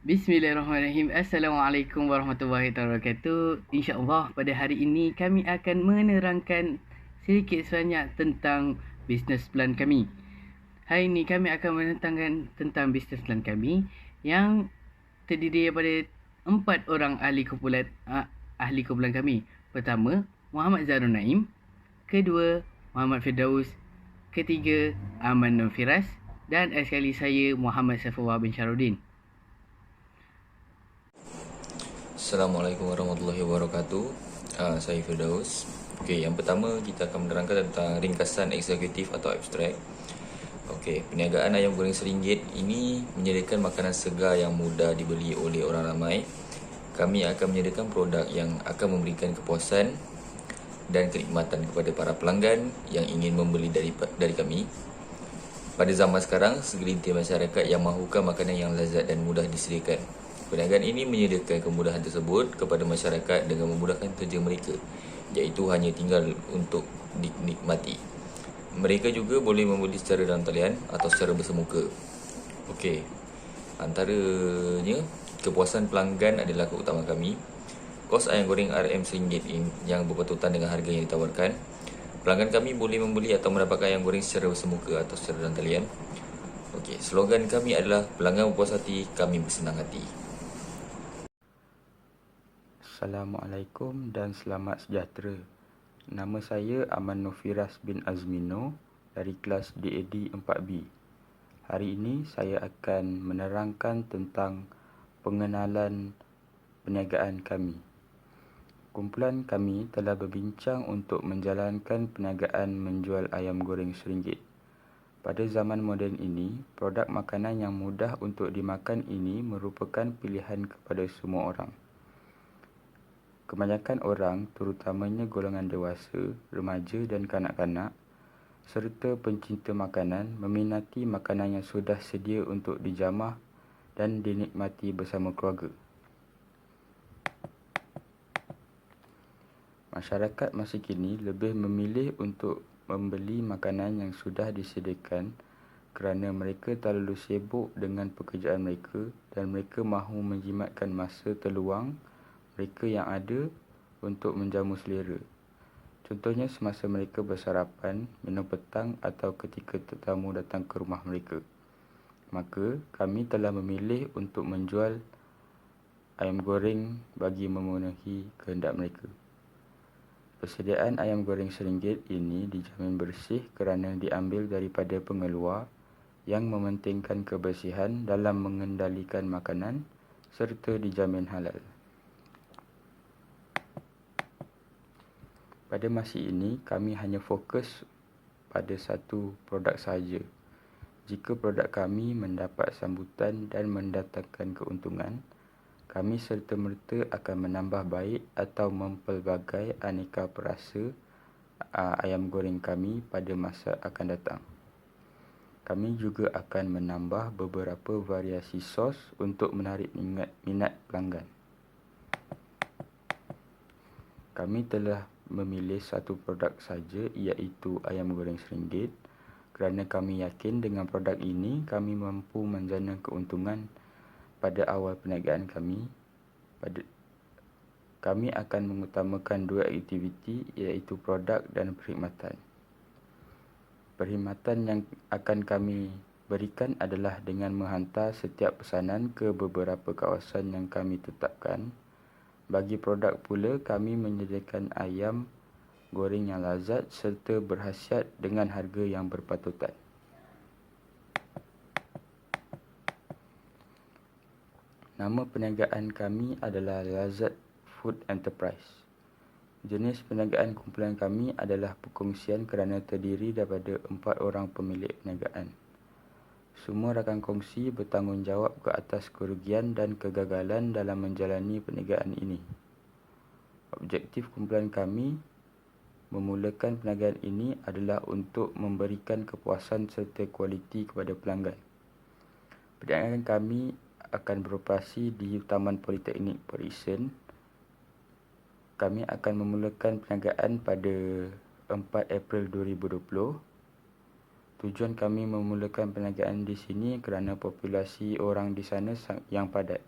Bismillahirrahmanirrahim. Assalamualaikum warahmatullahi wabarakatuh. InsyaAllah pada hari ini kami akan menerangkan sedikit sebanyak tentang bisnes plan kami. Hari ini kami akan menerangkan tentang bisnes plan kami yang terdiri daripada 4 orang ahli kumpulan kami. Pertama, Muhammad Zarul Naim. Kedua, Muhammad Firdaus. Ketiga, Aman Nur Firas. Dan sekali saya, Muhammad Saifullah bin Syarudin. Assalamualaikum warahmatullahi wabarakatuh. Saya Firdaus. Okey, yang pertama kita akan menerangkan tentang ringkasan eksekutif atau abstrak. Okey, perniagaan ayam goreng RM1 ini menyediakan makanan segar yang mudah dibeli oleh orang ramai. Kami akan menyediakan produk yang akan memberikan kepuasan dan kenikmatan kepada para pelanggan yang ingin membeli dari kami. Pada zaman sekarang, segelintir masyarakat yang mahukan makanan yang lezat dan mudah disediakan. Perniagaan ini menyediakan kemudahan tersebut kepada masyarakat dengan memudahkan kerja mereka, iaitu hanya tinggal untuk dinikmati. Mereka juga boleh membeli secara dalam talian atau secara bersemuka. Okey, antaranya kepuasan pelanggan adalah keutamaan kami. Kos ayam goreng RM1 yang berpatutan dengan harga yang ditawarkan. Pelanggan kami boleh membeli atau mendapatkan ayam goreng secara bersemuka atau secara dalam talian. Okey, slogan kami adalah pelanggan berpuas hati, kami bersenang hati. Assalamualaikum dan selamat sejahtera. Nama saya Aman Nur Firas bin Azmino dari kelas DAD 4B. Hari ini saya akan menerangkan tentang pengenalan perniagaan kami. Kumpulan kami telah berbincang untuk menjalankan perniagaan menjual ayam goreng RM1. Pada zaman moden ini, produk makanan yang mudah untuk dimakan ini merupakan pilihan kepada semua orang. Kebanyakan orang, terutamanya golongan dewasa, remaja dan kanak-kanak, serta pencinta makanan meminati makanan yang sudah sedia untuk dijamah dan dinikmati bersama keluarga. Masyarakat masa kini lebih memilih untuk membeli makanan yang sudah disediakan kerana mereka terlalu sibuk dengan pekerjaan mereka dan mereka mahu menjimatkan masa terluang mereka yang ada untuk menjamu selera. Contohnya semasa mereka bersarapan, minum petang atau ketika tetamu datang ke rumah mereka. Maka, kami telah memilih untuk menjual ayam goreng bagi memenuhi kehendak mereka. Persediaan ayam goreng RM1 ini dijamin bersih kerana diambil daripada pengeluar yang mementingkan kebersihan dalam mengendalikan makanan serta dijamin halal. Pada masa ini, kami hanya fokus pada satu produk sahaja. Jika produk kami mendapat sambutan dan mendatangkan keuntungan, kami serta-merta akan menambah baik atau mempelbagai aneka perasa ayam goreng kami pada masa akan datang. Kami juga akan menambah beberapa variasi sos untuk menarik minat pelanggan. Kami telah memilih satu produk saja, iaitu ayam goreng RM1 kerana kami yakin dengan produk ini kami mampu menjana keuntungan pada awal perniagaan kami. Kami akan mengutamakan dua aktiviti, iaitu produk dan perkhidmatan. Perkhidmatan yang akan kami berikan adalah dengan menghantar setiap pesanan ke beberapa kawasan yang kami tetapkan. Bagi produk pula, kami menyediakan ayam goreng yang lazat serta berkhasiat dengan harga yang berpatutan. Nama perniagaan kami adalah Lazat Food Enterprise. Jenis perniagaan kumpulan kami adalah perkongsian kerana terdiri daripada 4 orang pemilik perniagaan. Semua rakan kongsi bertanggungjawab ke atas kerugian dan kegagalan dalam menjalani perniagaan ini. Objektif kumpulan kami memulakan perniagaan ini adalah untuk memberikan kepuasan serta kualiti kepada pelanggan. Perniagaan kami akan beroperasi di Taman Politeknik Port Dickson. Kami akan memulakan perniagaan pada 4 April 2020. Tujuan kami memulakan perniagaan di sini kerana populasi orang di sana yang padat.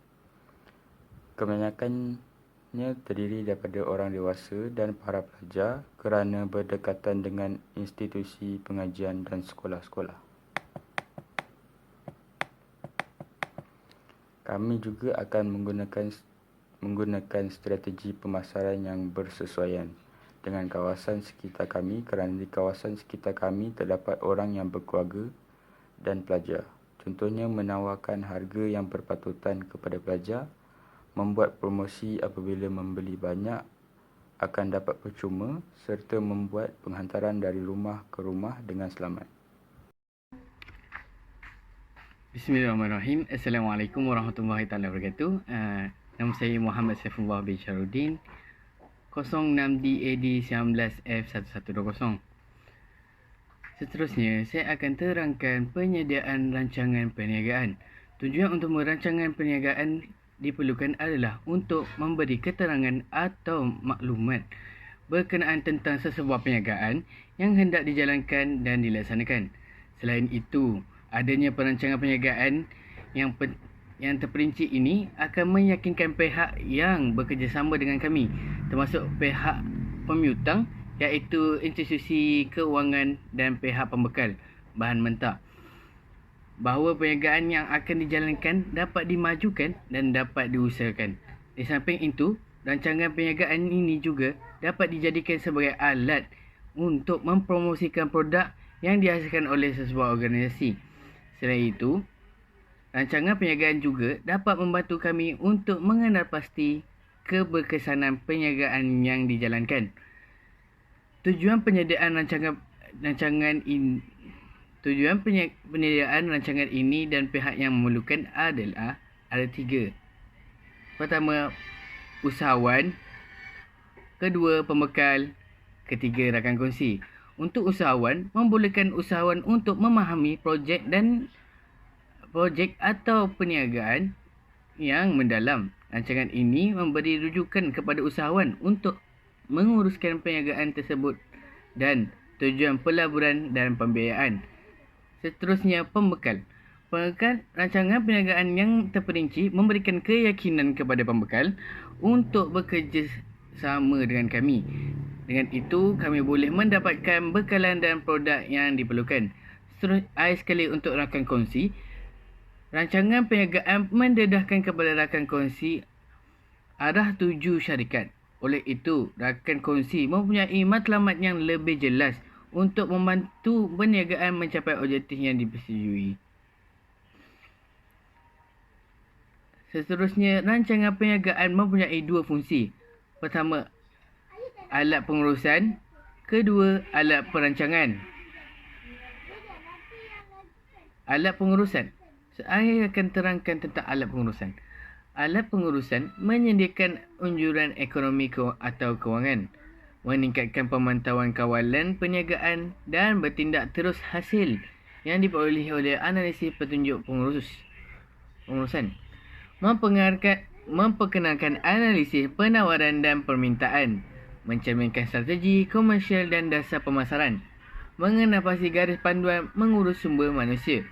Kebanyakannya terdiri daripada orang dewasa dan para pelajar kerana berdekatan dengan institusi pengajian dan sekolah-sekolah. Kami juga akan menggunakan strategi pemasaran yang bersesuaian dengan kawasan sekitar kami kerana di kawasan sekitar kami terdapat orang yang berkeluarga dan pelajar. Contohnya menawarkan harga yang berpatutan kepada pelajar, membuat promosi apabila membeli banyak akan dapat percuma serta membuat penghantaran dari rumah ke rumah dengan selamat. Bismillahirrahmanirrahim. Assalamualaikum warahmatullahi wabarakatuh. Nama saya Muhammad Saifullah bin Syarudin, 06DAD 19F1120. Seterusnya, saya akan terangkan penyediaan rancangan perniagaan. Tujuan untuk merancangan perniagaan diperlukan adalah untuk memberi keterangan atau maklumat berkenaan tentang sesebuah perniagaan yang hendak dijalankan dan dilaksanakan. Selain itu, adanya perancangan perniagaan yang terperinci ini akan meyakinkan pihak yang bekerjasama dengan kami, termasuk pihak pemiutang iaitu institusi keuangan dan pihak pembekal bahan mentah, bahawa perniagaan yang akan dijalankan dapat dimajukan dan dapat diusahakan. Di samping itu, rancangan perniagaan ini juga dapat dijadikan sebagai alat untuk mempromosikan produk yang dihasilkan oleh sesebuah organisasi. Selain itu, rancangan perniagaan juga dapat membantu kami untuk mengenal pasti keberkesanan perniagaan yang dijalankan. Tujuan penyediaan rancangan ini dan pihak yang memerlukan adalah ada 3. Pertama, usahawan. Kedua, pembekal. Ketiga, rakan kongsi. Untuk usahawan, membolehkan usahawan untuk memahami projek atau perniagaan yang mendalam. Rancangan ini memberi rujukan kepada usahawan untuk menguruskan perniagaan tersebut dan tujuan pelaburan dan pembiayaan. Seterusnya, pembekal. Rancangan perniagaan yang terperinci memberikan keyakinan kepada pembekal untuk bekerja sama dengan kami. Dengan itu, kami boleh mendapatkan bekalan dan produk yang diperlukan. Sekali untuk rakan kongsi, rancangan perniagaan mendedahkan kepada rakan kongsi arah tuju syarikat. Oleh itu, rakan kongsi mempunyai matlamat yang lebih jelas untuk membantu perniagaan mencapai objektif yang dipersetujui. Seterusnya, rancangan perniagaan mempunyai 2 fungsi. Pertama, alat pengurusan. Kedua, alat perancangan. Alat pengurusan. Saya akan terangkan tentang alat pengurusan. Alat pengurusan menyediakan unjuran ekonomi atau kewangan, meningkatkan pemantauan kawalan perniagaan dan bertindak terus hasil yang diperolehi oleh analisis petunjuk pengurusan. Memperkenalkan analisis penawaran dan permintaan, mencerminkan strategi komersial dan dasar pemasaran, mengenal pasti garis panduan mengurus sumber manusia,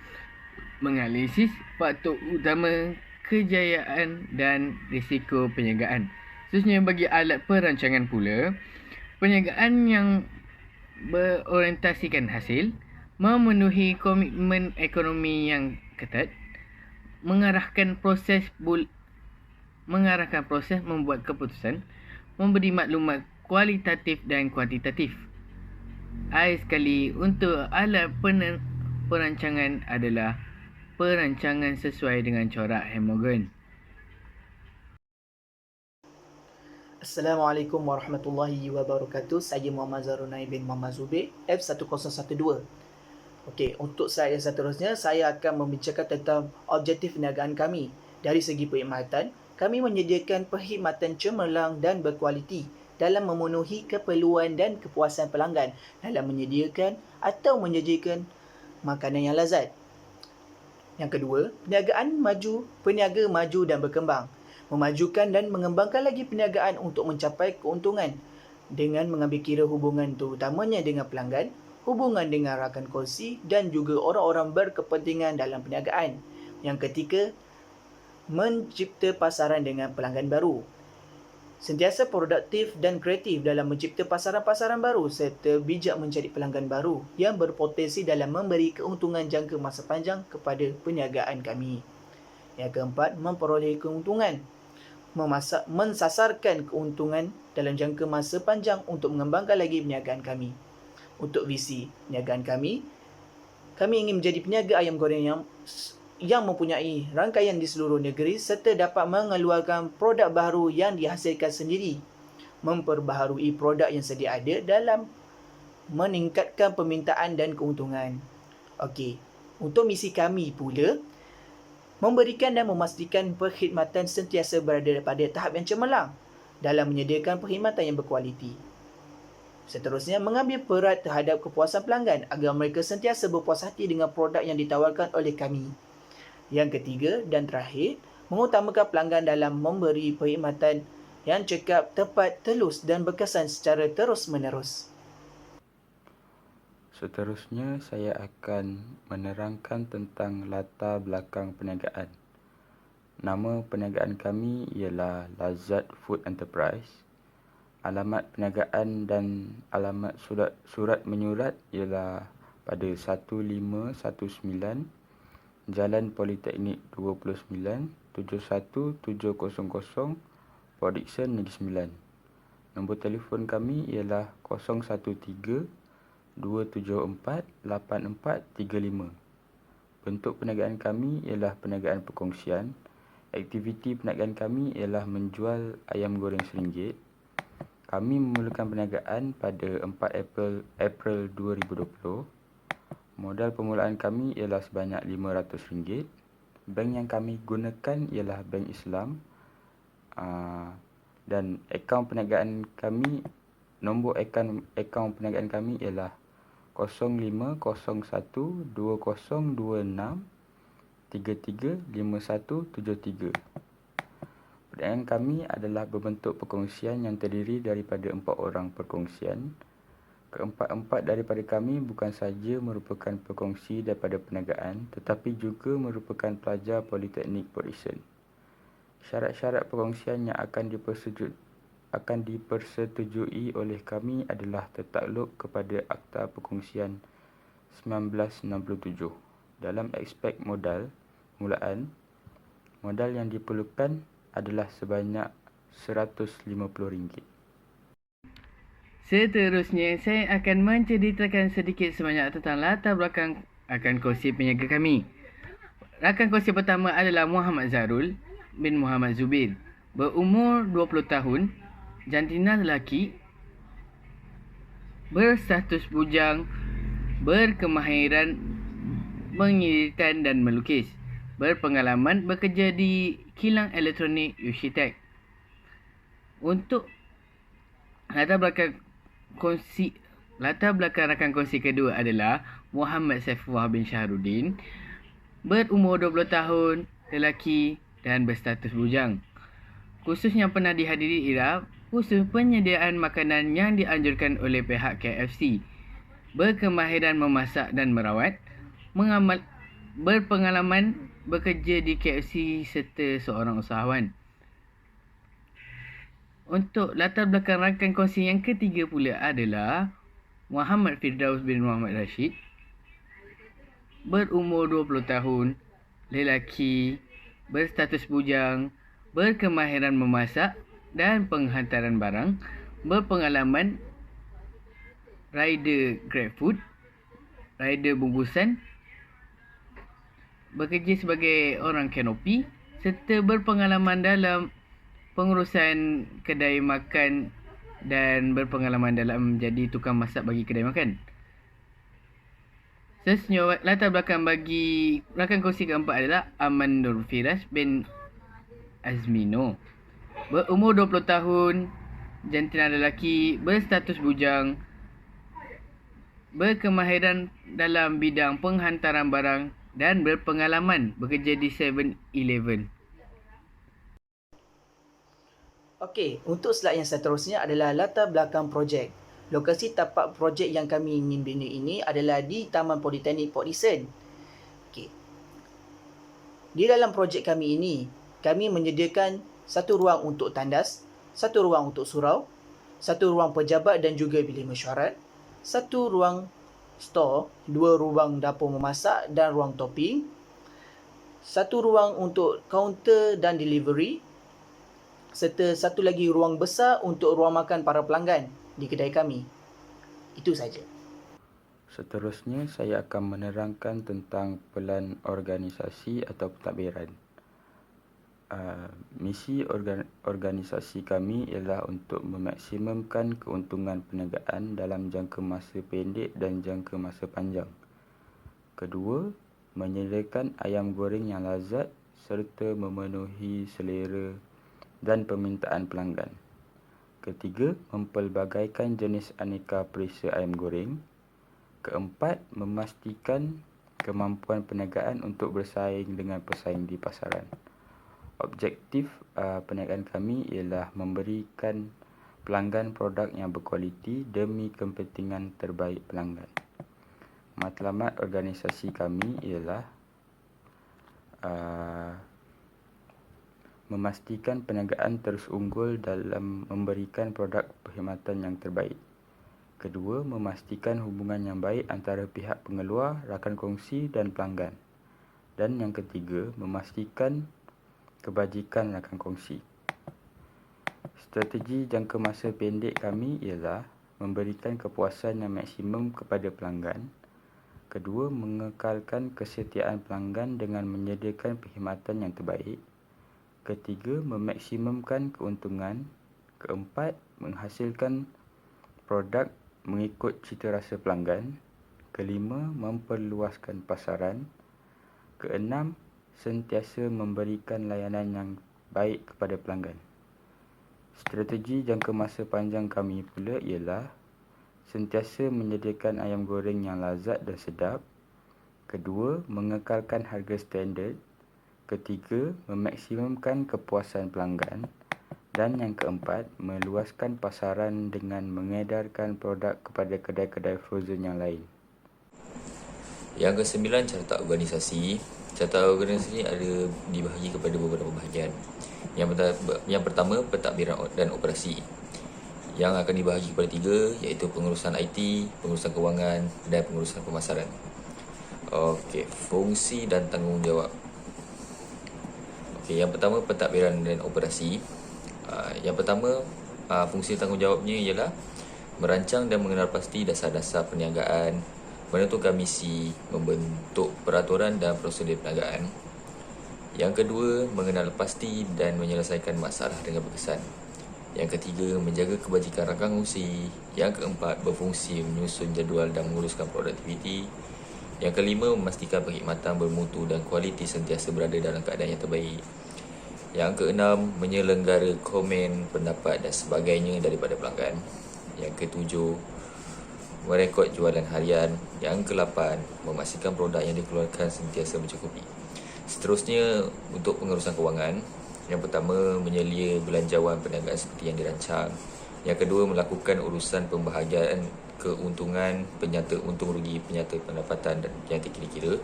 menganalisis faktor utama kejayaan dan risiko perniagaan. Seterusnya, bagi alat perancangan pula, perniagaan yang berorientasikan hasil, memenuhi komitmen ekonomi yang ketat, mengarahkan proses membuat keputusan, memberi maklumat kualitatif dan kuantitatif. Sekali untuk alat perancangan adalah perancangan sesuai dengan corak Hermogen. Assalamualaikum warahmatullahi wabarakatuh. Saya Muhammad Zarunai bin Muhammad Zubir, F1012. Okey, untuk slide yang seterusnya, saya akan membincangkan tentang objektif perniagaan kami. Dari segi perkhidmatan, kami menyediakan perkhidmatan cemerlang dan berkualiti dalam memenuhi keperluan dan kepuasan pelanggan dalam menyediakan atau menyajikan makanan yang lazat. Yang kedua, peniaga maju dan berkembang. Memajukan dan mengembangkan lagi perniagaan untuk mencapai keuntungan dengan mengambil kira hubungan terutamanya dengan pelanggan, hubungan dengan rakan kongsi dan juga orang-orang berkepentingan dalam perniagaan. Yang ketiga, mencipta pasaran dengan pelanggan baru. Sentiasa produktif dan kreatif dalam mencipta pasaran-pasaran baru serta bijak mencari pelanggan baru yang berpotensi dalam memberi keuntungan jangka masa panjang kepada perniagaan kami. Yang keempat, memperoleh keuntungan. Mensasarkan keuntungan dalam jangka masa panjang untuk mengembangkan lagi perniagaan kami. Untuk visi perniagaan kami ingin menjadi peniaga ayam goreng yang mempunyai rangkaian di seluruh negeri serta dapat mengeluarkan produk baru yang dihasilkan sendiri, memperbaharui produk yang sedia ada dalam meningkatkan permintaan dan keuntungan. Okey, untuk misi kami pula, memberikan dan memastikan perkhidmatan sentiasa berada pada tahap yang cemerlang dalam menyediakan perkhidmatan yang berkualiti. Seterusnya, mengambil perat terhadap kepuasan pelanggan agar mereka sentiasa berpuas hati dengan produk yang ditawarkan oleh kami. Yang ketiga dan terakhir, mengutamakan pelanggan dalam memberi perkhidmatan yang cekap, tepat, telus dan berkesan secara terus-menerus. Seterusnya, saya akan menerangkan tentang latar belakang perniagaan. Nama perniagaan kami ialah Lazat Food Enterprise. Alamat perniagaan dan alamat surat menyurat ialah pada 1519 Jalan Politeknik 29, 71700, Port Dickson, Negeri Sembilan. Nombor telefon kami ialah 013-274-8435. Bentuk perniagaan kami ialah perniagaan perkongsian. Aktiviti perniagaan kami ialah menjual ayam goreng RM1. Kami memulakan perniagaan pada 4 April 2020. Modal permulaan kami ialah sebanyak RM500. Bank yang kami gunakan ialah Bank Islam. Dan akaun perniagaan kami, nombor akaun perniagaan kami ialah 05012026335173. Perniagaan kami adalah berbentuk perkongsian yang terdiri daripada 4 orang perkongsian. Keempat-empat daripada kami bukan sahaja merupakan perkongsi daripada perniagaan tetapi juga merupakan pelajar Politeknik Port Dickson. Syarat-syarat perkongsian yang akan dipersetujui oleh kami adalah tertakluk kepada Akta Perkongsian 1967. Dalam aspek modal mulaan, modal yang diperlukan adalah sebanyak RM150. Seterusnya, saya akan menceritakan sedikit sebanyak tentang latar belakang rakan kongsi peniaga kami. Rakan kongsi pertama adalah Muhammad Zarul bin Muhammad Zubir. Berumur 20 tahun, jantina lelaki, berstatus bujang, berkemahiran pengiritan dan melukis, berpengalaman bekerja di kilang elektronik Yushitech. Untuk latar belakang rakan kongsi kedua adalah Muhammad Saifullah bin Syahrudin, berumur 20 tahun, lelaki dan berstatus bujang. Kursus yang pernah dihadiri ialah kursus penyediaan makanan yang dianjurkan oleh pihak KFC, berkemahiran memasak dan merawat, berpengalaman bekerja di KFC serta seorang usahawan. Untuk latar belakang rakan kongsi yang ketiga pula adalah Muhammad Firdaus bin Muhammad Rashid, berumur 20 tahun, lelaki, berstatus bujang, berkemahiran memasak dan penghantaran barang, berpengalaman rider GrabFood, rider bungkusan, bekerja sebagai orang kanopi serta berpengalaman dalam pengurusan kedai makan dan berpengalaman dalam menjadi tukang masak bagi kedai makan. Seterusnya, latar belakang bagi rakan kongsi keempat adalah Aman Nur Firas bin Azmino. Berumur 20 tahun, jantina lelaki, berstatus bujang, berkemahiran dalam bidang penghantaran barang dan berpengalaman bekerja di 7-Eleven. Okey, untuk slide yang seterusnya adalah latar belakang projek. Lokasi tapak projek yang kami ingin bina ini adalah di Taman Politeknik Port Dickson. Okey. Di dalam projek kami ini, kami menyediakan satu ruang untuk tandas, satu ruang untuk surau, satu ruang pejabat dan juga bilik mesyuarat, satu ruang store, 2 ruang dapur memasak dan ruang topping, satu ruang untuk kaunter dan delivery, serta satu lagi ruang besar untuk ruang makan para pelanggan di kedai kami. Itu saja. Seterusnya, saya akan menerangkan tentang pelan organisasi atau pentadbiran. Misi organisasi kami ialah untuk memaksimumkan keuntungan perniagaan dalam jangka masa pendek dan jangka masa panjang. Kedua, menyediakan ayam goreng yang lazat serta memenuhi selera dan permintaan pelanggan. Ketiga, mempelbagaikan jenis aneka perisa ayam goreng. Keempat, memastikan kemampuan perniagaan untuk bersaing dengan pesaing di pasaran. Objektif perniagaan kami ialah memberikan pelanggan produk yang berkualiti demi kepentingan terbaik pelanggan. Matlamat organisasi kami ialah memastikan perniagaan terus unggul dalam memberikan produk perkhidmatan yang terbaik. Kedua, memastikan hubungan yang baik antara pihak pengeluar, rakan kongsi dan pelanggan. Dan yang ketiga, memastikan kebajikan rakan kongsi. Strategi jangka masa pendek kami ialah memberikan kepuasan yang maksimum kepada pelanggan. Kedua, mengekalkan kesetiaan pelanggan dengan menyediakan perkhidmatan yang terbaik. Ketiga, memaksimumkan keuntungan. Keempat, menghasilkan produk mengikut cita rasa pelanggan. Kelima, memperluaskan pasaran. Keenam, sentiasa memberikan layanan yang baik kepada pelanggan. Strategi jangka masa panjang kami pula ialah sentiasa menyediakan ayam goreng yang lazat dan sedap. Kedua, mengekalkan harga standard. Ketiga, memaksimumkan kepuasan pelanggan. Dan yang keempat, meluaskan pasaran dengan mengedarkan produk kepada kedai-kedai frozen yang lain. Yang kesembilan, carta organisasi. Carta organisasi ada dibahagi kepada beberapa bahagian. Yang pertama, pentadbiran dan operasi, yang akan dibahagi kepada 3, iaitu pengurusan IT, pengurusan kewangan dan pengurusan pemasaran. Okey, fungsi dan tanggungjawab. Okey, yang pertama, pentadbiran dan operasi. Yang pertama, fungsi tanggungjawabnya ialah merancang dan mengenal pasti dasar-dasar perniagaan, menentukan misi, membentuk peraturan dan prosedur perniagaan. Yang kedua, mengenal pasti dan menyelesaikan masalah dengan berkesan. Yang ketiga, menjaga kebajikan rakan kongsi. Yang keempat, berfungsi menyusun jadual dan menguruskan produktiviti. Yang kelima, memastikan perkhidmatan bermutu dan kualiti sentiasa berada dalam keadaan yang terbaik. Yang keenam, menyelenggara komen, pendapat dan sebagainya daripada pelanggan. Yang ketujuh, merekod jualan harian. Yang ke-8, memastikan produk yang dikeluarkan sentiasa mencukupi. Seterusnya, untuk pengurusan kewangan. Yang pertama, menyelia belanjawan perniagaan seperti yang dirancang. Yang kedua, melakukan urusan pembahagian keuntungan, penyata untung rugi, penyata pendapatan dan penyata kira-kira.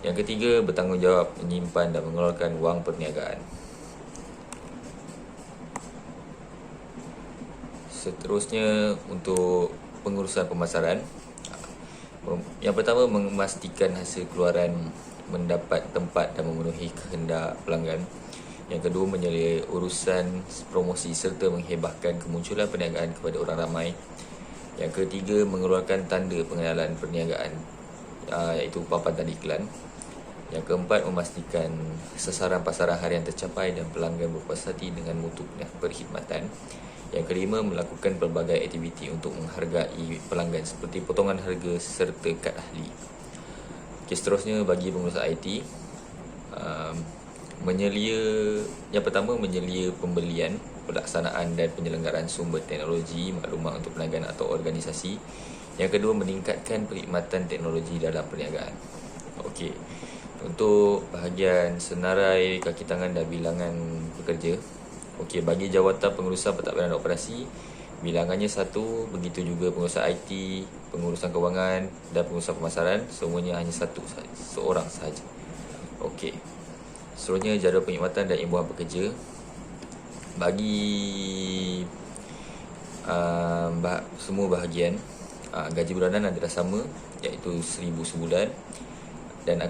Yang ketiga, bertanggungjawab menyimpan dan mengeluarkan wang perniagaan. Seterusnya, untuk pengurusan pemasaran. Yang pertama, memastikan hasil keluaran mendapat tempat dan memenuhi kehendak pelanggan. Yang kedua, menyelia urusan promosi serta menghebahkan kemunculan perniagaan kepada orang ramai. Yang ketiga, mengeluarkan tanda pengenalan perniagaan, iaitu papan tanda iklan. Yang keempat, memastikan sasaran pasaran harian tercapai dan pelanggan berpuas hati dengan mutu perkhidmatan. Yang kelima, melakukan pelbagai aktiviti untuk menghargai pelanggan seperti potongan harga serta kad ahli. Okey, seterusnya bagi pengurusan IT, yang pertama, menyelia pembelian, pelaksanaan dan penyelenggaraan sumber teknologi maklumat untuk perniagaan atau organisasi. Yang kedua, meningkatkan perkhidmatan teknologi dalam perniagaan. Okey, untuk bahagian senarai, kaki tangan dan bilangan pekerja. Okey, bagi jawatan pengurusan pentadbiran dan operasi, bilangannya 1, begitu juga pengurusan IT, pengurusan kewangan dan pengurusan pemasaran, semuanya hanya seorang sahaja. Okey. Seterusnya jadual perkhidmatan dan imbuhan pekerja. Bagi semua bahagian, gaji bulanan adalah sama, iaitu 1,000 sebulan, dan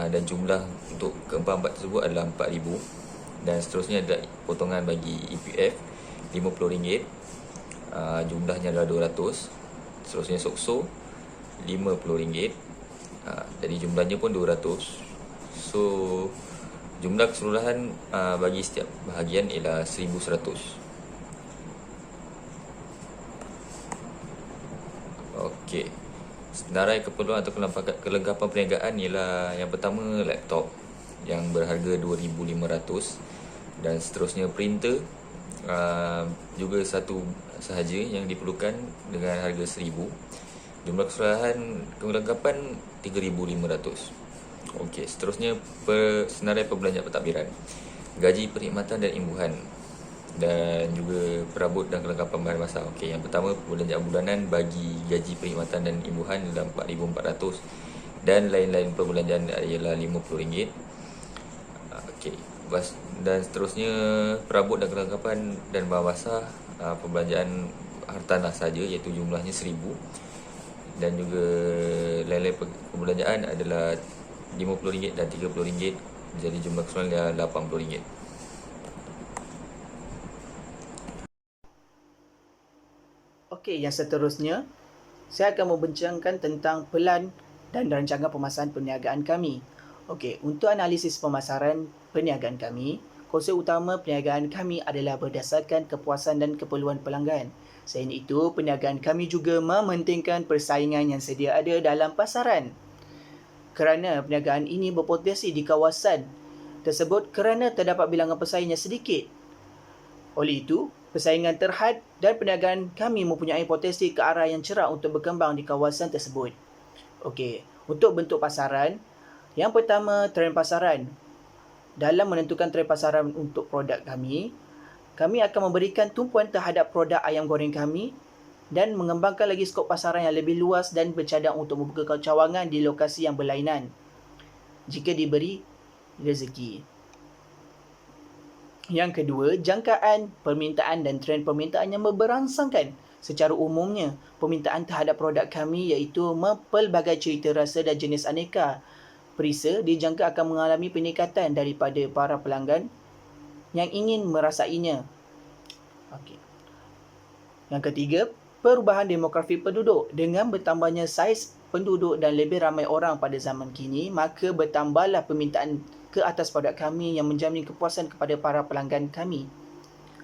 dan jumlah untuk keempat-empat tersebut adalah 4,000. Dan seterusnya ada potongan bagi EPF RM50, jumlahnya adalah 200. Seterusnya SOKSO RM50, jadi jumlahnya pun 200. So jumlah keseluruhan bagi setiap bahagian ialah 1,100. Okey. Senarai keperluan atau kelengkapan perniagaan ialah yang pertama laptop yang berharga 2,500, dan seterusnya printer juga satu sahaja yang diperlukan dengan harga 1,000. Jumlah keseluruhan kelengkapan 3,500. Okey, seterusnya senarai perbelanjaan pentadbiran, gaji perkhidmatan dan imbuhan, dan juga perabot dan kelengkapan bahan basah. Okey, yang pertama perbelanjaan bulanan bagi gaji perkhidmatan dan imbuhan adalah 4,400, dan lain-lain perbelanjaan ialah RM50. Okey, dan seterusnya perabot dan kelengkapan dan bahan basah, perbelanjaan hartanah saja, iaitu jumlahnya 1,000, dan juga lain-lain perbelanjaan adalah RM50 dan RM30, jadi jumlah keseluruhan adalah RM80. Okey, yang seterusnya, saya akan membincangkan tentang pelan dan rancangan pemasaran perniagaan kami. Okey, untuk analisis pemasaran perniagaan kami, konsep utama perniagaan kami adalah berdasarkan kepuasan dan keperluan pelanggan. Selain itu, perniagaan kami juga mementingkan persaingan yang sedia ada dalam pasaran. Kerana perniagaan ini berpotensi di kawasan tersebut kerana terdapat bilangan pesaing yang sedikit. Oleh itu, persaingan terhad dan perniagaan kami mempunyai potensi ke arah yang cerah untuk berkembang di kawasan tersebut. Okey, untuk bentuk pasaran, yang pertama trend pasaran. Dalam menentukan trend pasaran untuk produk kami akan memberikan tumpuan terhadap produk ayam goreng kami dan mengembangkan lagi skop pasaran yang lebih luas dan bercadang untuk membuka cawangan di lokasi yang berlainan jika diberi rezeki. Yang kedua, jangkaan permintaan dan trend permintaan yang berangsangkan. Secara umumnya, permintaan terhadap produk kami iaitu pelbagai cerita rasa dan jenis aneka perisa dijangka akan mengalami peningkatan daripada para pelanggan yang ingin merasainya. Okey. Yang ketiga, perubahan demografi penduduk. Dengan bertambahnya saiz penduduk dan lebih ramai orang pada zaman kini, maka bertambahlah permintaan ke atas produk kami yang menjamin kepuasan kepada para pelanggan kami.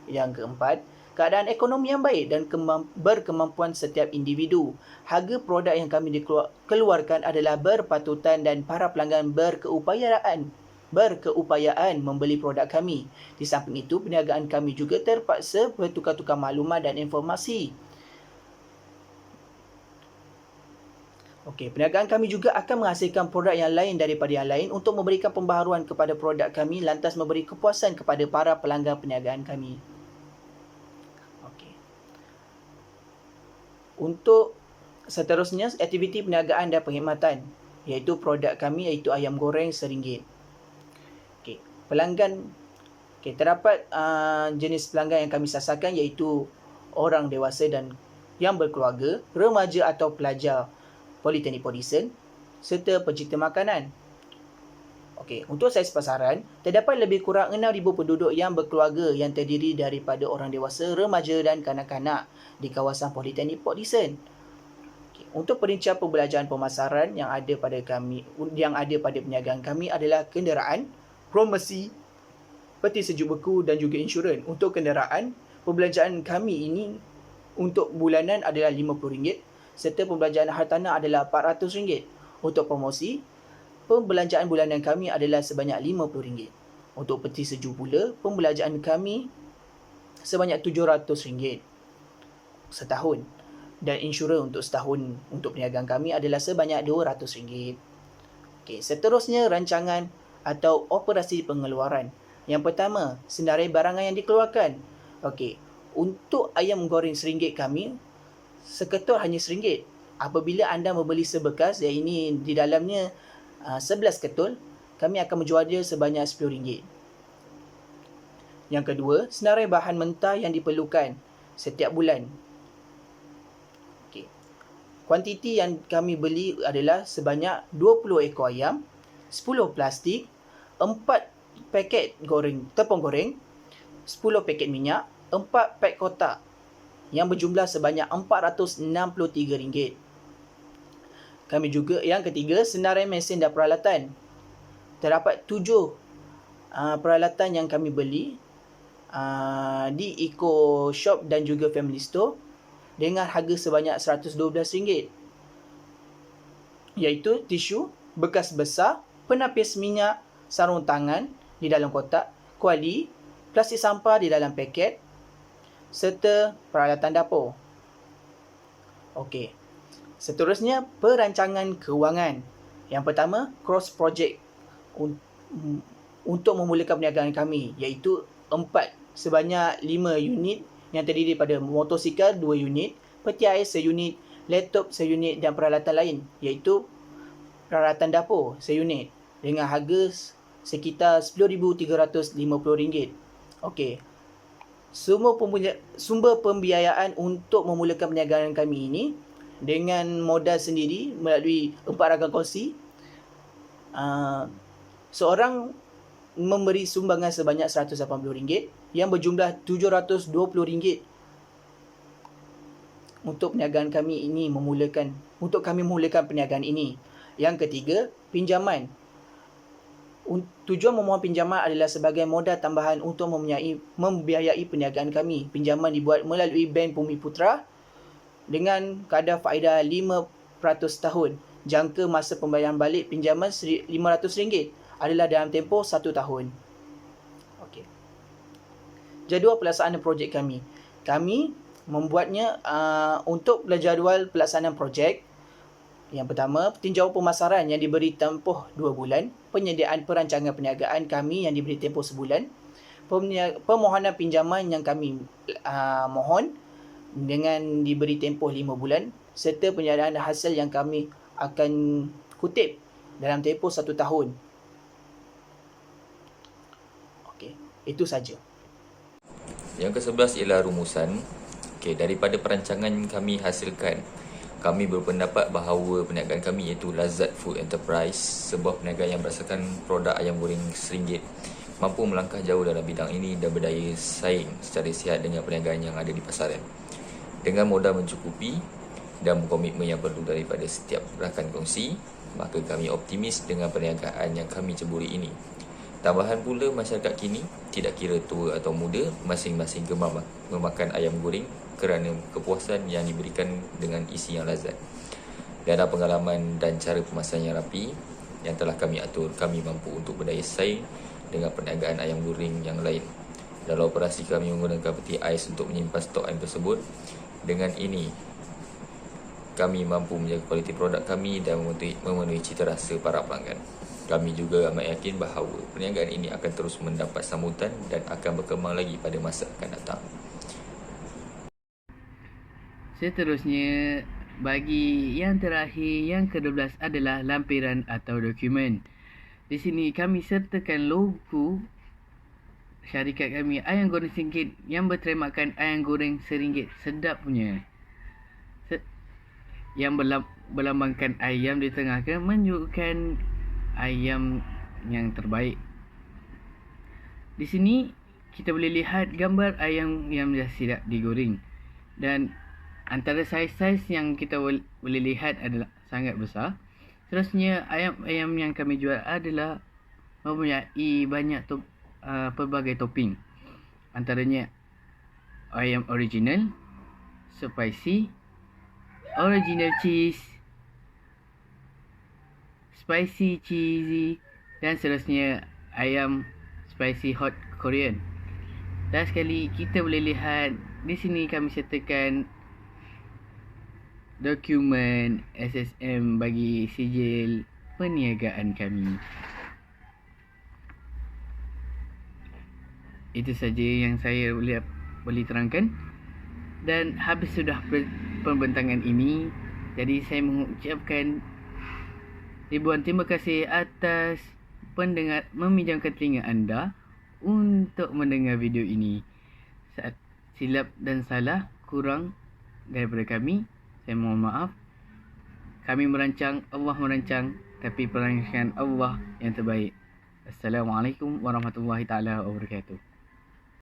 Yang keempat, keadaan ekonomi yang baik dan berkemampuan setiap individu. Harga produk yang kami keluarkan adalah berpatutan dan para pelanggan berkeupayaan membeli produk kami. Di samping itu, perniagaan kami juga terpaksa bertukar-tukar maklumat dan informasi. Okey, perniagaan kami juga akan menghasilkan produk yang lain daripada yang lain untuk memberikan pembaharuan kepada produk kami, lantas memberi kepuasan kepada para pelanggan perniagaan kami. Okey. Untuk seterusnya, aktiviti perniagaan dan perkhidmatan, iaitu produk kami iaitu ayam goreng RM1. Okey, pelanggan, terdapat jenis pelanggan yang kami sasarkan iaitu orang dewasa dan yang berkeluarga, remaja atau pelajar Politeknik Port Dickson serta pencinta makanan. Okey, untuk saiz pasaran, terdapat lebih kurang 6,000 penduduk yang berkeluarga yang terdiri daripada orang dewasa, remaja dan kanak-kanak di kawasan Politeknik Port Dickson. Okay. Untuk perincian pembelajaran pemasaran yang ada pada perniagaan kami adalah kenderaan, promosi, peti sejuk beku dan juga insurans. Untuk kenderaan, pembelanjaan kami ini untuk bulanan adalah RM50 serta pembelanjaan hartanah adalah RM400. Untuk promosi, pembelanjaan bulanan kami adalah sebanyak RM50. Untuk peti sejuk pula, pembelanjaan kami sebanyak RM700 setahun. Dan insurans untuk setahun untuk perniagaan kami adalah sebanyak RM200. Okey, seterusnya rancangan atau operasi pengeluaran. Yang pertama, senarai barangan yang dikeluarkan. Okey, untuk ayam goreng RM1 kami, seketul hanya RM1. Apabila anda membeli sebekas, yang ini di dalamnya 11 ketul, kami akan menjual dia sebanyak RM10. Yang kedua, senarai bahan mentah yang diperlukan setiap bulan. Kuantiti yang kami beli adalah sebanyak 20 ekor ayam, 10 plastik, 4 paket tepung goreng, 10 paket minyak, 4 pak kotak yang berjumlah sebanyak RM463. Kami juga, yang ketiga, senarai mesin dan peralatan. Terdapat 7 peralatan yang kami beli di Eco Shop dan juga Family Store dengan harga sebanyak RM112, iaitu tisu, bekas besar, penapis minyak, sarung tangan di dalam kotak, kuali, plastik sampah di dalam paket, serta peralatan dapur. Okey. Seterusnya, perancangan kewangan. Yang pertama, cross project untuk memulakan perniagaan kami, iaitu 4 sebanyak 5 unit yang terdiri daripada motosikal 2 unit, peti air 1 unit, laptop 1 unit dan peralatan lain, iaitu peralatan dapur 1 unit dengan harga sekitar RM10,350. Okey. Sumber pembiayaan untuk memulakan perniagaan kami ini dengan modal sendiri melalui 4 ragam kongsi. Seorang memberi sumbangan sebanyak RM180 yang berjumlah RM720 untuk perniagaan kami ini untuk kami memulakan perniagaan ini. Yang ketiga, pinjaman. Tujuan memohon pinjaman adalah sebagai modal tambahan untuk membiayai perniagaan kami. Pinjaman dibuat melalui Bank Bumiputera dengan kadar faedah 5% tahun. Jangka masa pembayaran balik pinjaman RM500 adalah dalam tempoh 1 tahun. Okey. Jadual pelaksanaan projek kami. Kami membuatnya untuk jadual pelaksanaan projek. Yang pertama, tinjauan pemasaran yang diberi tempoh 2 bulan. Penyediaan perancangan perniagaan kami yang diberi tempoh sebulan. Permohonan pinjaman yang kami mohon dengan diberi tempoh 5 bulan. Serta penyediaan hasil yang kami akan kutip dalam tempoh 1 tahun. Okey, itu saja. Yang ke-11 ialah rumusan. Okey, daripada perancangan kami hasilkan, kami berpendapat bahawa perniagaan kami iaitu Lazat Food Enterprise, sebuah perniagaan yang berdasarkan produk ayam goreng RM1, mampu melangkah jauh dalam bidang ini dan berdaya saing secara sihat dengan perniagaan yang ada di pasaran. Dengan modal mencukupi dan komitmen yang perlu daripada setiap rakan kongsi, maka kami optimis dengan perniagaan yang kami ceburi ini. Tambahan pula, masyarakat kini, tidak kira tua atau muda, masing-masing gemar memakan ayam goreng kerana kepuasan yang diberikan dengan isi yang lazat. Dalam pengalaman dan cara pemasaran yang rapi yang telah kami atur, kami mampu untuk berdaya saing dengan perniagaan ayam goreng yang lain. Dalam operasi kami menggunakan peti ais untuk menyimpan stok ayam tersebut. Dengan ini, kami mampu menjaga kualiti produk kami dan memenuhi cita rasa para pelanggan. Kami juga amat yakin bahawa perniagaan ini akan terus mendapat sambutan dan akan berkembang lagi pada masa akan datang. Seterusnya, bagi yang terakhir, yang ke-12 adalah lampiran atau dokumen. Di sini kami sertakan logo syarikat kami, Ayam Goreng RM1, yang bertemakan ayam goreng RM1, sedap punya. Yang berlambangkan ayam di tengah, menunjukkan ayam yang terbaik. Di sini kita boleh lihat gambar ayam yang dah siap digoreng, dan antara saiz-saiz yang kita boleh lihat adalah sangat besar. Seterusnya, ayam-ayam yang kami jual adalah mempunyai banyak pelbagai topping. Antaranya ayam original, spicy, original cheese, spicy cheesy, dan seterusnya ayam spicy hot Korean. Dan sekali kita boleh lihat di sini kami sertakan dokumen SSM bagi sijil perniagaan kami. Itu saja yang saya boleh terangkan. Dan habis sudah pembentangan ini, jadi saya mengucapkan ribuan terima kasih atas meminjamkan telinga anda untuk mendengar video ini. Saat silap dan salah kurang daripada kami, saya mohon maaf. Kami merancang, Allah merancang, tapi perancangan Allah yang terbaik. Assalamualaikum warahmatullahi taala wabarakatuh.